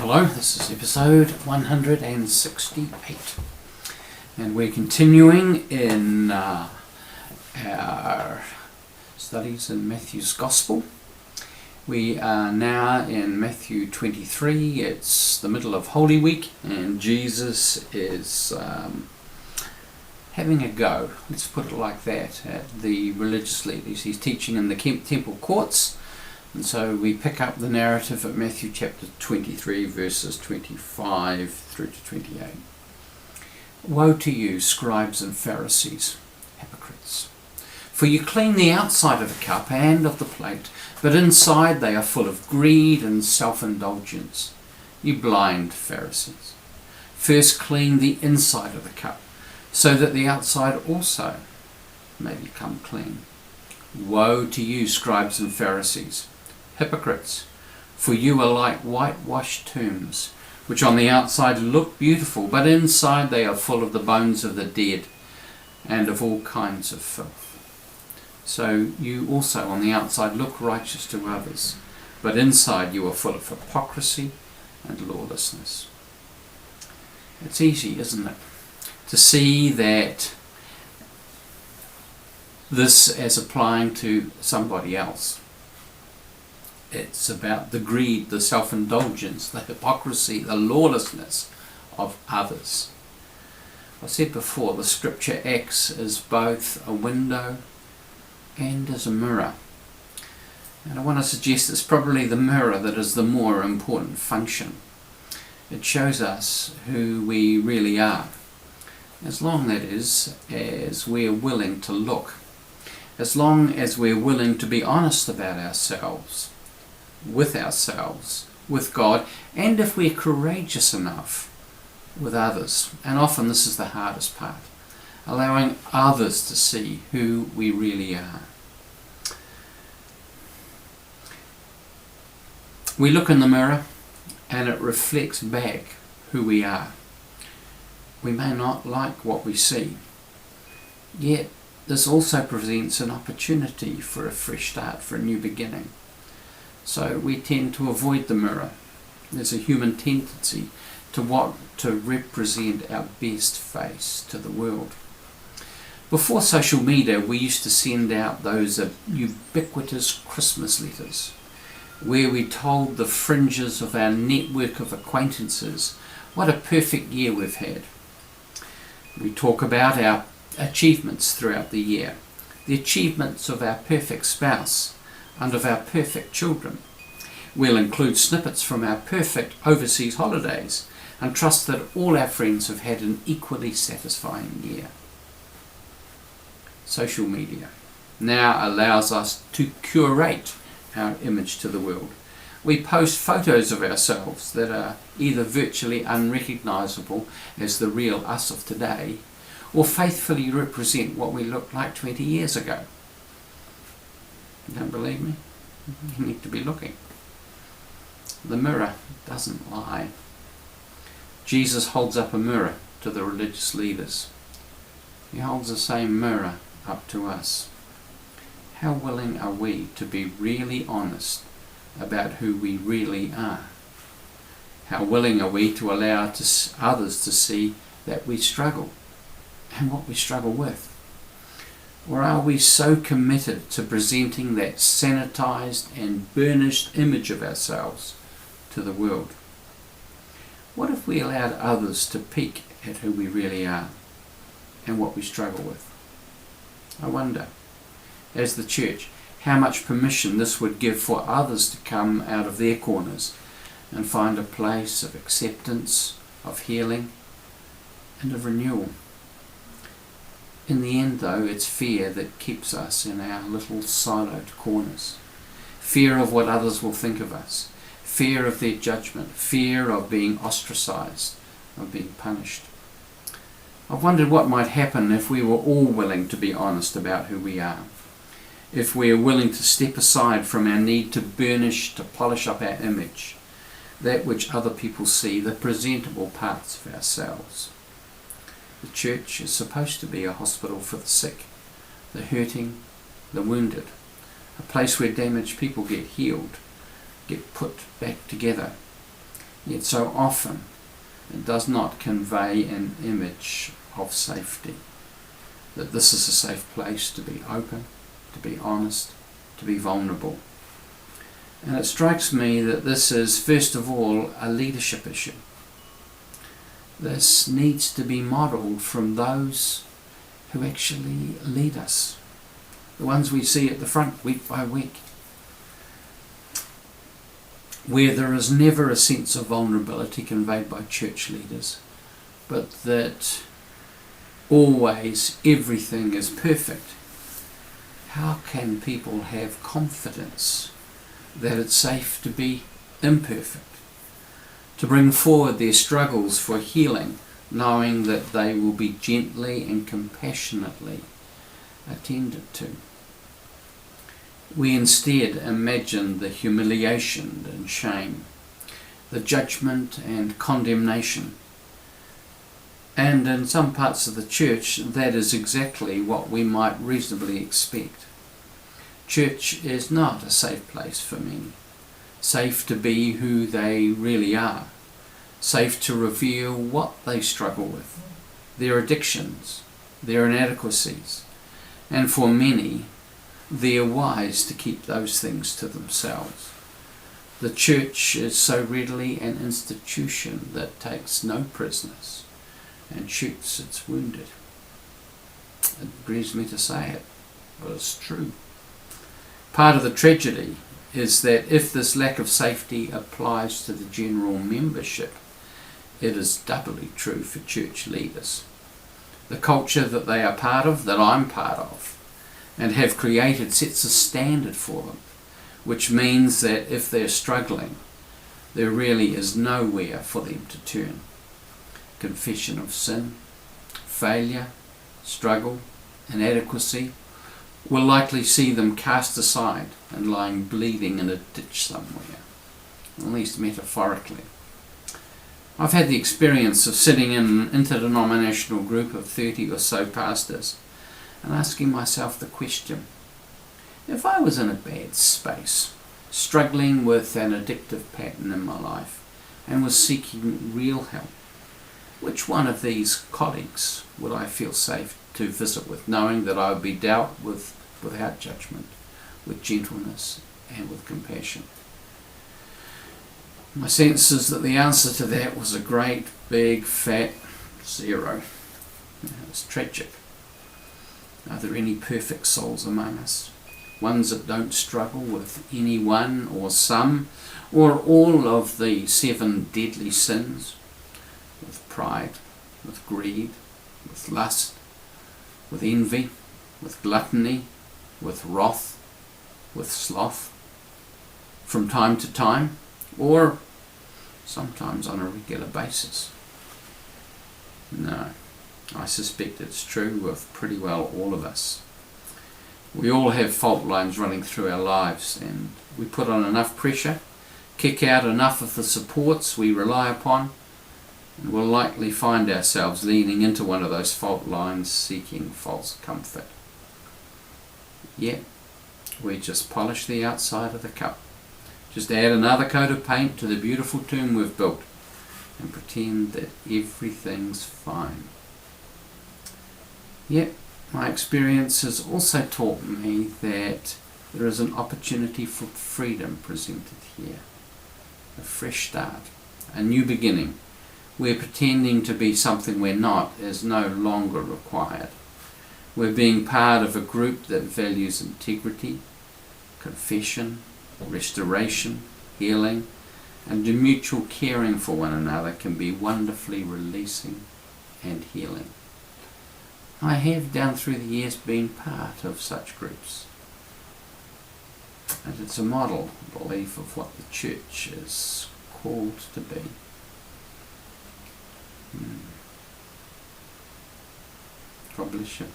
Hello, this is episode 168 and we're continuing in our studies in Matthew's Gospel. We are now in Matthew 23. It's the middle of Holy Week and Jesus is having a go, let's put it like that, at the religious leaders. He's teaching in the temple courts. And so we pick up the narrative at Matthew chapter 23, verses 25 through to 28. Woe to you, Scribes and Pharisees, hypocrites! For you clean the outside of the cup and of the plate, but inside they are full of greed and self-indulgence. You blind Pharisees! First clean the inside of the cup, so that the outside also may become clean. Woe to you, Scribes and Pharisees, hypocrites! For you are like whitewashed tombs, which on the outside look beautiful, but inside they are full of the bones of the dead and of all kinds of filth. So you also on the outside look righteous to others, but inside you are full of hypocrisy and lawlessness. It's easy, isn't it, to see that this as applying to somebody else. It's about the greed, the self-indulgence, the hypocrisy, the lawlessness of others. I said before, the scripture acts as both a window and as a mirror. And I want to suggest it's probably the mirror that is the more important function. It shows us who we really are, as long, that is, as we're willing to look, as long as we're willing to be honest about ourselves, with God, and if we're courageous enough with others. And often this is the hardest part, allowing others to see who we really are. We look in the mirror and it reflects back who we are. We may not like what we see, yet this also presents an opportunity for a fresh start, for a new beginning. So we tend to avoid the mirror. There's a human tendency to want to represent our best face to the world. Before social media, we used to send out those ubiquitous Christmas letters where we told the fringes of our network of acquaintances what a perfect year we've had. We talk about our achievements throughout the year, the achievements of our perfect spouse and of our perfect children. We'll include snippets from our perfect overseas holidays and trust that all our friends have had an equally satisfying year. Social media now allows us to curate our image to the world. We post photos of ourselves that are either virtually unrecognizable as the real us of today, or faithfully represent what we looked like 20 years ago. You don't believe me? You need to be looking. The mirror doesn't lie. Jesus holds up a mirror to the religious leaders. He holds the same mirror up to us. How willing are we to be really honest about who we really are? How willing are we to allow others to see that we struggle and what we struggle with? Or are we so committed to presenting that sanitized and burnished image of ourselves to the world? What if we allowed others to peek at who we really are and what we struggle with? I wonder, as the church, how much permission this would give for others to come out of their corners and find a place of acceptance, of healing, and of renewal. In the end, though, it's fear that keeps us in our little siloed corners. Fear of what others will think of us. Fear of their judgment. Fear of being ostracized, of being punished. I've wondered what might happen if we were all willing to be honest about who we are. If we are willing to step aside from our need to burnish, to polish up our image, that which other people see, the presentable parts of ourselves. The church is supposed to be a hospital for the sick, the hurting, the wounded, a place where damaged people get healed, get put back together, Yet so often it does not convey an image of safety, that this is a safe place to be open, to be honest, to be vulnerable. And it strikes me that this is, first of all, a leadership issue. This needs to be modelled from those who actually lead us, the ones we see at the front week by week, where there is never a sense of vulnerability conveyed by church leaders, but that always everything is perfect. How can people have confidence that it's safe to be imperfect, to bring forward their struggles for healing, knowing that they will be gently and compassionately attended to? We instead imagine the humiliation and shame, the judgment and condemnation. And in some parts of the church, that is exactly what we might reasonably expect. Church is not a safe place for many, safe to be who they really are, safe to reveal what they struggle with, their addictions, their inadequacies, and for many, they're wise to keep those things to themselves. The church is so readily an institution that takes no prisoners and shoots its wounded. It grieves me to say it, but it's true. Part of the tragedy is that if this lack of safety applies to the general membership, it is doubly true for church leaders. The culture that they are part of, that I'm part of, and have created, sets a standard for them, which means that if they're struggling, there really is nowhere for them to turn. Confession of sin, failure, struggle, inadequacy will likely see them cast aside and lying bleeding in a ditch somewhere, at least metaphorically. I've had the experience of sitting in an interdenominational group of 30 or so pastors and asking myself the question, if I was in a bad space, struggling with an addictive pattern in my life and was seeking real help, which one of these colleagues would I feel safe to visit with, knowing that I would be dealt with without judgment, with gentleness and with compassion? My sense is that the answer to that was a great big fat zero. It's tragic. Are there any perfect souls among us? Ones that don't struggle with any one or some or all of the 7 deadly sins? With pride, with greed, with lust, with envy, with gluttony, with wrath, with sloth, from time to time, or sometimes on a regular basis? No, I suspect it's true of pretty well all of us. We all have fault lines running through our lives, and we put on enough pressure, kick out enough of the supports we rely upon, and we'll likely find ourselves leaning into one of those fault lines, seeking false comfort. Yet, we just polish the outside of the cup, just add another coat of paint to the beautiful tomb we've built, and pretend that everything's fine. Yet, my experience has also taught me that there is an opportunity for freedom presented here. A fresh start, a new beginning, where pretending to be something we're not is no longer required. We're being part of a group that values integrity, confession, restoration, healing, and the mutual caring for one another can be wonderfully releasing and healing. I have down through the years been part of such groups, and it's a model, I believe, of what the church is called to be. God bless you.